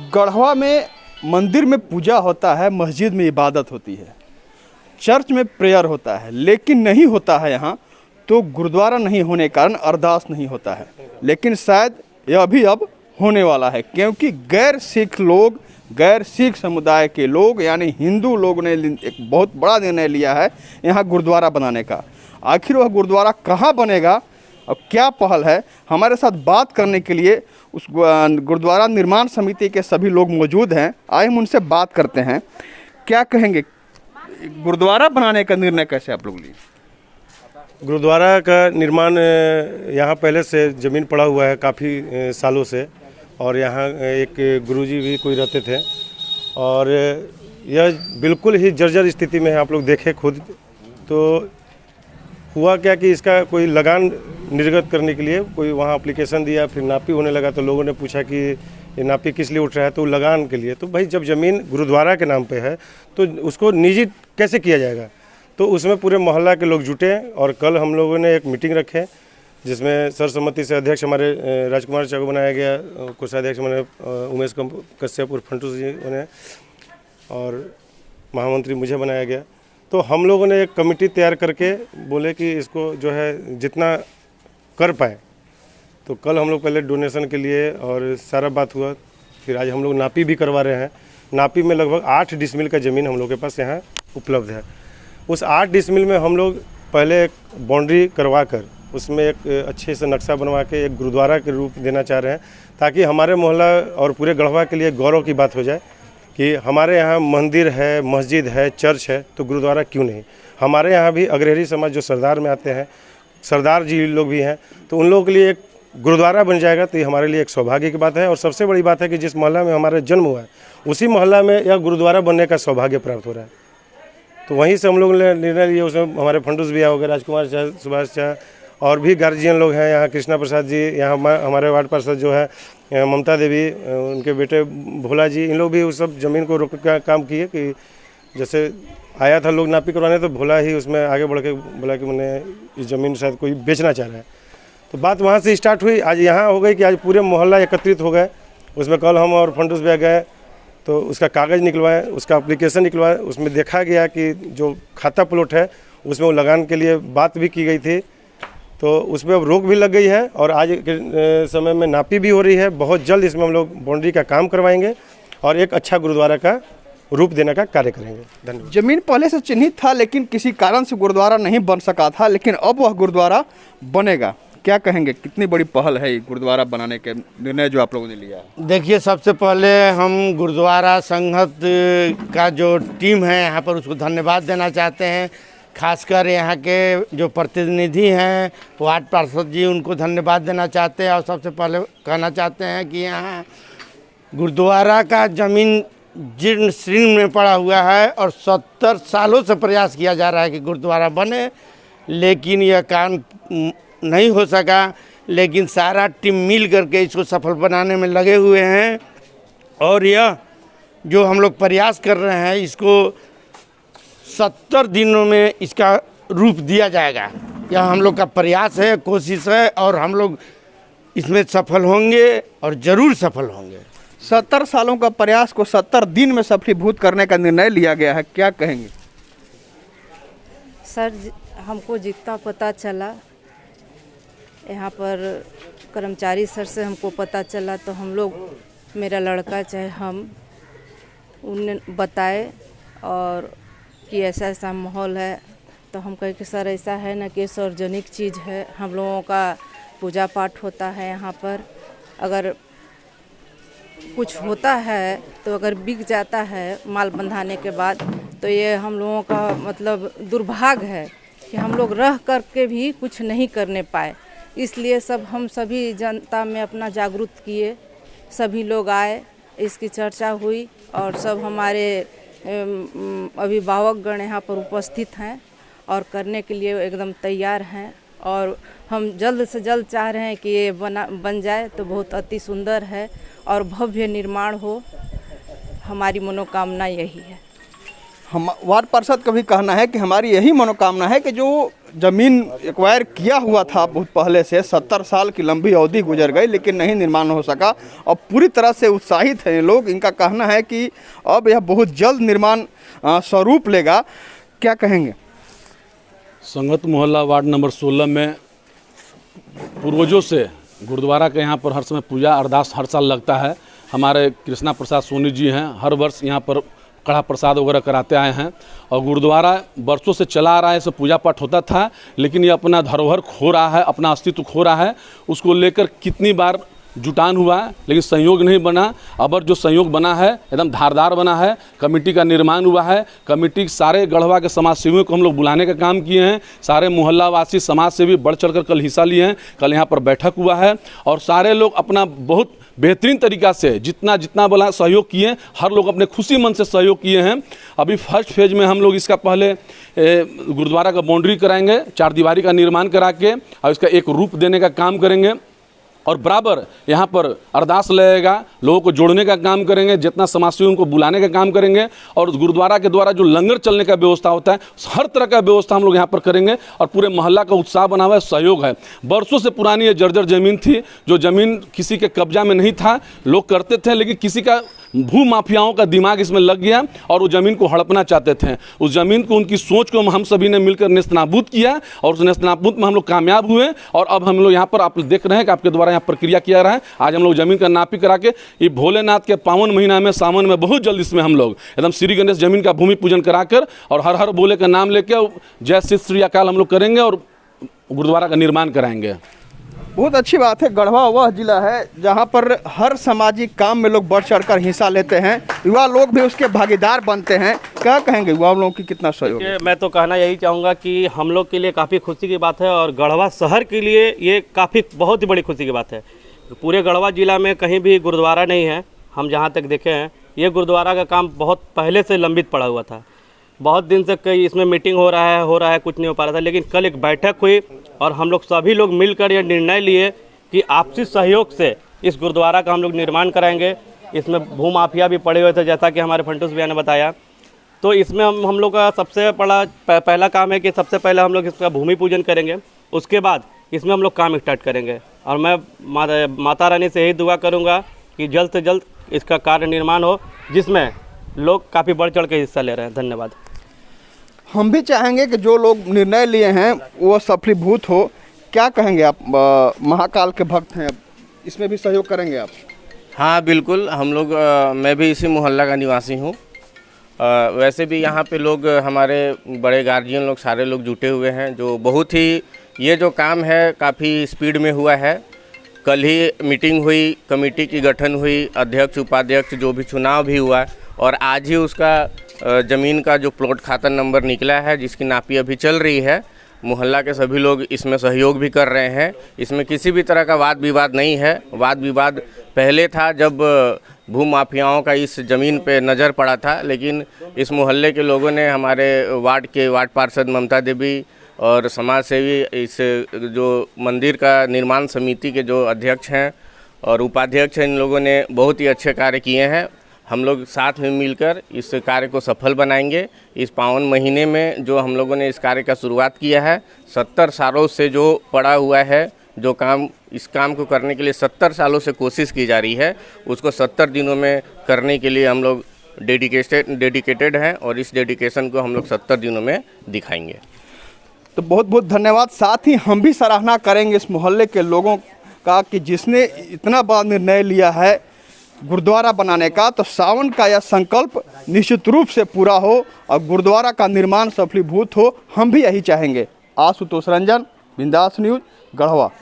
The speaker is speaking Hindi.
गढ़वा में मंदिर में पूजा होता है, मस्जिद में इबादत होती है, चर्च में प्रेयर होता है, लेकिन नहीं होता है यहाँ तो गुरुद्वारा नहीं होने के कारण अरदास नहीं होता है। लेकिन शायद यह भी अब होने वाला है, क्योंकि गैर सिख समुदाय के लोग यानी हिंदू लोग ने एक बहुत बड़ा निर्णय लिया है यहाँ गुरुद्वारा बनाने का। आखिर वह गुरुद्वारा कहाँ बनेगा और क्या पहल है, हमारे साथ बात करने के लिए उस गुरुद्वारा निर्माण समिति के सभी लोग मौजूद हैं। आइए हम उनसे बात करते हैं, क्या कहेंगे। गुरुद्वारा बनाने का निर्णय कैसे आप लोग लिए? गुरुद्वारा का निर्माण यहाँ पहले से ज़मीन पड़ा हुआ है काफ़ी सालों से, और यहाँ एक गुरुजी भी कोई रहते थे, और यह बिल्कुल ही जर्जर स्थिति में है। आप लोग देखें खुद। तो हुआ क्या कि इसका कोई लगान निर्गत करने के लिए कोई वहाँ एप्लीकेशन दिया, फिर नापी होने लगा तो लोगों ने पूछा कि ये नापी किस लिए उठ रहा है, तो लगान के लिए। तो भाई जब ज़मीन गुरुद्वारा के नाम पे है तो उसको निजी कैसे किया जाएगा। तो उसमें पूरे मोहल्ला के लोग जुटे, और कल हम लोगों ने एक मीटिंग रखे जिसमें सर्वसम्मति से अध्यक्ष हमारे राजकुमार चाचा को बनाया गया, कोषाध्यक्ष हमारे उमेश कश्यप और फंटू जी बने, और महामंत्री मुझे बनाया गया। तो हम लोगों ने एक कमेटी तैयार करके बोले कि इसको जो है जितना कर पाए। तो कल हम लोग पहले डोनेशन के लिए और सारा बात हुआ, फिर आज हम लोग नापी भी करवा रहे हैं। नापी में लगभग 8 डिसमिल का ज़मीन हम लोग के पास यहाँ उपलब्ध है। उस 8 डिसमिल में हम लोग पहले एक बाउंड्री करवा कर उसमें एक अच्छे से नक्शा बनवा के एक गुरुद्वारा के रूप देना चाह रहे हैं, ताकि हमारे मोहल्ला और पूरे गढ़वा के लिए गौरव की बात हो जाए कि हमारे यहाँ मंदिर है, मस्जिद है, चर्च है, तो गुरुद्वारा क्यों नहीं। हमारे यहाँ भी अग्रहरी समाज जो सरदार में आते हैं, सरदार जी लोग भी हैं, तो उन लोगों के लिए एक गुरुद्वारा बन जाएगा तो ये हमारे लिए एक सौभाग्य की बात है। और सबसे बड़ी बात है कि जिस मोहल्ला में हमारा जन्म हुआ है उसी मोहल्ला में यह गुरुद्वारा बनने का सौभाग्य प्राप्त हो रहा है। तो वहीं से हम लोगों ने निर्णय लिया। उसमें हमारे फंडूस भैया हो गए, राजकुमार शाह, सुभाष शाह, और भी गार्जियन लोग हैं यहाँ, कृष्णा प्रसाद जी, यहाँ हमारे वार्ड पार्षद जो है ममता देवी, उनके बेटे भोला जी, इन लोग भी उस सब ज़मीन को रोक का काम किए। कि जैसे आया था लोग नापी करवाने, तो भोला ही उसमें आगे बढ़ के बोला कि मैंने इस ज़मीन शायद कोई बेचना चाह रहा है। तो बात वहाँ से स्टार्ट हुई। आज यहाँ हो गई कि आज पूरे मोहल्ला एकत्रित हो गए। उसमें कल हम और फंडूस भैया गए तो उसका कागज़ निकलवाए, उसका एप्लीकेशन निकलवाए। उसमें देखा गया कि जो खाता प्लॉट है उसमें वो लगान के लिए बात भी की गई थी, तो उसमें अब रोक भी लग गई है। और आज के समय में नापी भी हो रही है। बहुत जल्द इसमें हम लोग बाउंड्री का काम करवाएंगे और एक अच्छा गुरुद्वारा का रूप देने का कार्य करेंगे। धन्यवाद। जमीन पहले से चिन्हित था, लेकिन किसी कारण से गुरुद्वारा नहीं बन सका था, लेकिन अब वह गुरुद्वारा बनेगा। क्या कहेंगे, कितनी बड़ी पहल है ये गुरुद्वारा बनाने के निर्णय जो आप लोगों ने लिया है? देखिए, सबसे पहले हम गुरुद्वारा संगत का जो टीम है यहाँ पर उसको धन्यवाद देना चाहते हैं। खासकर यहाँ के जो प्रतिनिधि हैं, वार्ड पार्षद जी, उनको धन्यवाद देना चाहते हैं। और सबसे पहले कहना चाहते हैं कि यहाँ गुरुद्वारा का ज़मीन जीर्ण शीर्ण में पड़ा हुआ है और 70 सालों से प्रयास किया जा रहा है कि गुरुद्वारा बने, लेकिन यह काम नहीं हो सका। लेकिन सारा टीम मिल करके इसको सफल बनाने में लगे हुए हैं, और यह जो हम लोग प्रयास कर रहे हैं इसको 70 दिनों में इसका रूप दिया जाएगा। यह हम लोग का प्रयास है, कोशिश है, और हम लोग इसमें सफल होंगे और ज़रूर सफल होंगे। 70 सालों का प्रयास को 70 दिन में सफलीभूत करने का निर्णय लिया गया है, क्या कहेंगे? सर, हमको जितना पता चला यहाँ पर कर्मचारी सर से हमको पता चला, तो हम लोग, मेरा लड़का चाहे हम, उन्हें बताए और कि ऐसा ऐसा माहौल है। तो हम कहे कि सर ऐसा है ना कि सार्वजनिक चीज़ है, हम लोगों का पूजा पाठ होता है यहाँ पर। अगर कुछ होता है तो अगर बिक जाता है माल बंधाने के बाद, तो ये हम लोगों का मतलब दुर्भाग्य है कि हम लोग रह करके भी कुछ नहीं करने पाए। इसलिए हम सभी जनता में अपना जागरूक किए, सभी लोग आए, इसकी चर्चा हुई, और सब हमारे अभिभावकगण यहाँ पर उपस्थित हैं और करने के लिए एकदम तैयार हैं। और हम जल्द से जल्द चाह रहे हैं कि ये बन जाए तो बहुत अति सुंदर है और भव्य निर्माण हो। हमारी मनोकामना यही है। हम वार्ड पार्षद का भी कहना है कि हमारी यही मनोकामना है कि जो ज़मीन एक्वायर किया हुआ था बहुत पहले से, 70 साल की लंबी अवधि गुजर गई लेकिन नहीं निर्माण हो सका। और पूरी तरह से उत्साहित हैं ये लोग। इनका कहना है कि अब यह बहुत जल्द निर्माण स्वरूप लेगा। क्या कहेंगे? संगत मोहल्ला वार्ड नंबर 16 में पूर्वजों से गुरुद्वारा के यहाँ पर हर समय पूजा अरदास हर साल लगता है। हमारे कृष्णा प्रसाद सोनी जी हैं, हर वर्ष यहाँ पर कड़ा प्रसाद वगैरह कराते आए हैं और गुरुद्वारा वर्षों से चला आ रहा है। इसे पूजा पाठ होता था लेकिन ये अपना धरोहर खो रहा है, अपना अस्तित्व खो रहा है। उसको लेकर कितनी बार जुटान हुआ है लेकिन संयोग नहीं बना। अब जो संयोग बना है एकदम धारदार बना है। कमेटी का निर्माण हुआ है। कमेटी सारे गढ़वा के समाज सेवियों को हम लोग बुलाने का काम किए हैं। सारे मोहल्लावासी समाज सेवी बढ़ चढ़कर कल हिस्सा लिए हैं। कल यहाँ पर बैठक हुआ है और सारे लोग अपना बहुत बेहतरीन तरीक़ा से जितना बोला सहयोग किए। हर लोग अपने खुशी मन से सहयोग किए हैं। अभी फर्स्ट फेज में हम लोग इसका पहले गुरुद्वारा का बाउंड्री कराएंगे, 4 दीवारी का निर्माण करा के और इसका एक रूप देने का काम करेंगे और बराबर यहाँ पर अरदास लगेगा, लोगों को जोड़ने का काम करेंगे, जितना समाजसेवी उनको बुलाने का काम करेंगे और गुरुद्वारा के द्वारा जो लंगर चलने का व्यवस्था होता है हर तरह का व्यवस्था हम लोग यहाँ पर करेंगे। और पूरे मोहल्ला का उत्साह बना हुआ है, सहयोग है। बरसों से पुरानी ये जर्जर ज़मीन थी, जो ज़मीन किसी के कब्जा में नहीं था, लोग करते थे लेकिन किसी का भू माफियाओं का दिमाग इसमें लग गया और वो ज़मीन को हड़पना चाहते थे। उस ज़मीन को, उनकी सोच को हम सभी ने मिलकर नेस्तनाबूद किया और उस नेस्तनाबूद में हम लोग कामयाब हुए। और अब हम लोग यहाँ पर आप देख रहे हैं कि आपके द्वारा यहाँ प्रक्रिया किया रहा है। आज हम लोग ज़मीन का नापी करा के ये भोलेनाथ के पावन महीना में, सावन में, बहुत जल्द इसमें हम लोग एकदम श्री गणेश ज़मीन का भूमि पूजन कराकर और हर हर बोले का नाम लेके जय श्री श्री अकाल हम लोग करेंगे और गुरुद्वारा का निर्माण कराएंगे। बहुत अच्छी बात है। गढ़वा वह जिला है जहां पर हर सामाजिक काम में लोग बढ़ चढ़कर हिस्सा लेते हैं, युवा लोग भी उसके भागीदार बनते हैं। क्या कहेंगे युवा लोगों की कितना सहयोग है? मैं तो कहना यही चाहूँगा कि हम लोग के लिए काफ़ी खुशी की बात है और गढ़वा शहर के लिए ये काफ़ी बहुत ही बड़ी खुशी की बात है। पूरे गढ़वा जिला में कहीं भी गुरुद्वारा नहीं है। हम जहाँ तक देखे हैं ये गुरुद्वारा का काम बहुत पहले से लंबित पड़ा हुआ था। बहुत दिन से कई इसमें मीटिंग हो रहा है, कुछ नहीं हो पा रहा था। लेकिन कल एक बैठक हुई और हम लोग सभी लोग मिलकर यह निर्णय लिए कि आपसी सहयोग से इस गुरुद्वारा का हम लोग निर्माण कराएंगे। इसमें भू माफिया भी पड़े हुए थे, जैसा कि हमारे फंटूस भैया ने बताया। तो इसमें हम लोग का सबसे बड़ा पहला काम है कि सबसे पहले हम लोग इसका भूमि पूजन करेंगे, उसके बाद इसमें हम लोग काम स्टार्ट करेंगे। और मैं माता रानी से यही दुआ करूँगा कि जल्द से जल्द इसका कार्य निर्माण हो, जिसमें लोग काफ़ी बढ़ चढ़ के हिस्सा ले रहे हैं। धन्यवाद। हम भी चाहेंगे कि जो लोग निर्णय लिए हैं वो सफलीभूत हो। क्या कहेंगे आप? महाकाल के भक्त हैं, इसमें भी सहयोग करेंगे आप? हाँ बिल्कुल, हम लोग मैं भी इसी मोहल्ला का निवासी हूँ। वैसे भी यहाँ पे लोग, हमारे बड़े गार्जियन लोग, सारे लोग जुटे हुए हैं। जो बहुत ही ये जो काम है काफ़ी स्पीड में हुआ है। कल ही मीटिंग हुई, कमेटी की गठन हुई, अध्यक्ष उपाध्यक्ष जो भी चुनाव भी हुआ और आज ही उसका ज़मीन का जो प्लॉट खाता नंबर निकला है, जिसकी नापी अभी चल रही है। मोहल्ला के सभी लोग इसमें सहयोग भी कर रहे हैं। इसमें किसी भी तरह का वाद विवाद नहीं है। वाद विवाद पहले था जब भू माफियाओं का इस ज़मीन पे नज़र पड़ा था, लेकिन इस मोहल्ले के लोगों ने, हमारे वार्ड पार्षद ममता देवी और समाज सेवी, इस जो मंदिर का निर्माण समिति के जो अध्यक्ष हैं और उपाध्यक्ष हैं, इन लोगों ने बहुत ही अच्छे कार्य किए हैं। हम लोग साथ में मिलकर इस कार्य को सफल बनाएंगे। इस पावन महीने में जो हम लोगों ने इस कार्य का शुरुआत किया है, 70 सालों से जो पड़ा हुआ है, जो काम, इस काम को करने के लिए 70 सालों से कोशिश की जा रही है, उसको 70 दिनों में करने के लिए हम लोग डेडिकेटेड हैं और इस डेडिकेशन को हम लोग 70 दिनों में दिखाएंगे। तो बहुत बहुत धन्यवाद। साथ ही हम भी सराहना करेंगे इस मोहल्ले के लोगों का कि जिसने इतना बड़ा निर्णय लिया है गुरुद्वारा बनाने का। तो सावन का यह संकल्प निश्चित रूप से पूरा हो और गुरुद्वारा का निर्माण सफलीभूत हो, हम भी यही चाहेंगे। आशुतोष रंजन, बिंदास न्यूज़, गढ़वा।